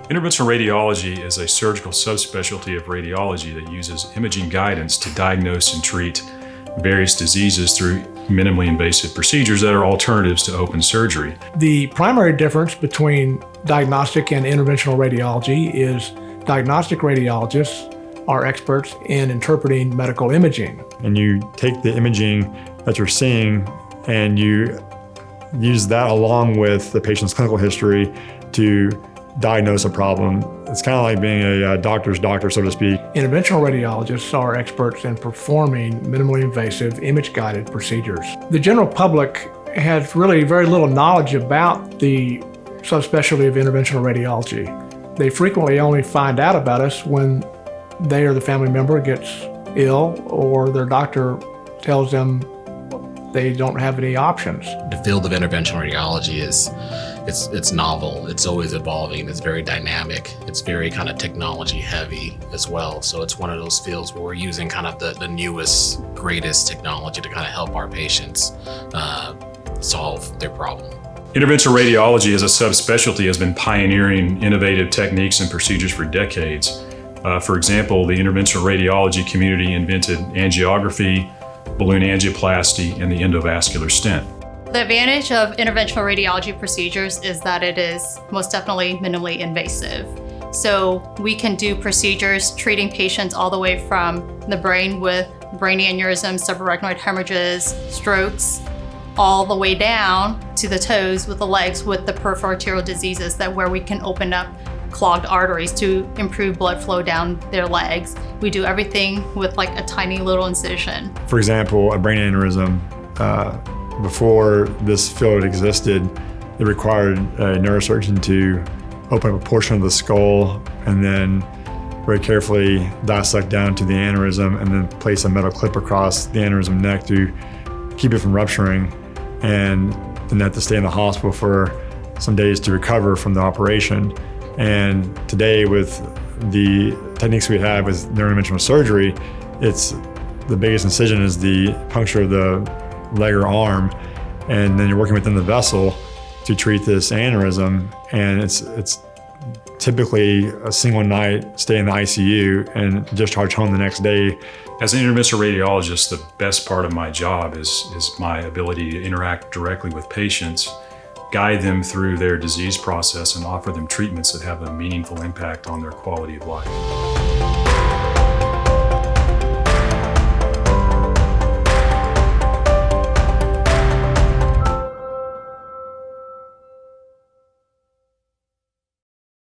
Interventional radiology is a surgical subspecialty of radiology that uses imaging guidance to diagnose and treat various diseases through minimally invasive procedures that are alternatives to open surgery. The primary difference between diagnostic and interventional radiology is diagnostic radiologists are experts in interpreting medical imaging. And you take the imaging that you're seeing and you use that along with the patient's clinical history to diagnose a problem. It's kind of like being a doctor's doctor, so to speak. Interventional radiologists are experts in performing minimally invasive image-guided procedures. The general public has really very little knowledge about the subspecialty of interventional radiology. They frequently only find out about us when they or the family member gets ill or their doctor tells them they don't have any options. The field of interventional radiology it's novel, it's always evolving, it's very dynamic, it's very kind of technology heavy as well. So it's one of those fields where we're using kind of the newest, greatest technology to kind of help our patients solve their problem. Interventional radiology as a subspecialty has been pioneering innovative techniques and procedures for decades. For example, the interventional radiology community invented angiography, balloon angioplasty, and the endovascular stent. The advantage of interventional radiology procedures is that it is most definitely minimally invasive. So we can do procedures treating patients all the way from the brain with brain aneurysms, subarachnoid hemorrhages, strokes, all the way down to the toes with the legs with the peripheral arterial diseases where we can open up clogged arteries to improve blood flow down their legs. We do everything with like a tiny little incision. For example, a brain aneurysm, before this field existed, it required a neurosurgeon to open up a portion of the skull and then very carefully dissect down to the aneurysm and then place a metal clip across the aneurysm neck to keep it from rupturing, and then have to stay in the hospital for some days to recover from the operation. And today, with the techniques we have with neurointerventional surgery, it's the biggest incision is the puncture of the leg or arm, and then you're working within the vessel to treat this aneurysm. And it's typically a single night stay in the ICU and discharge home the next day. As an interventional radiologist, the best part of my job is my ability to interact directly with patients, guide them through their disease process, and offer them treatments that have a meaningful impact on their quality of life.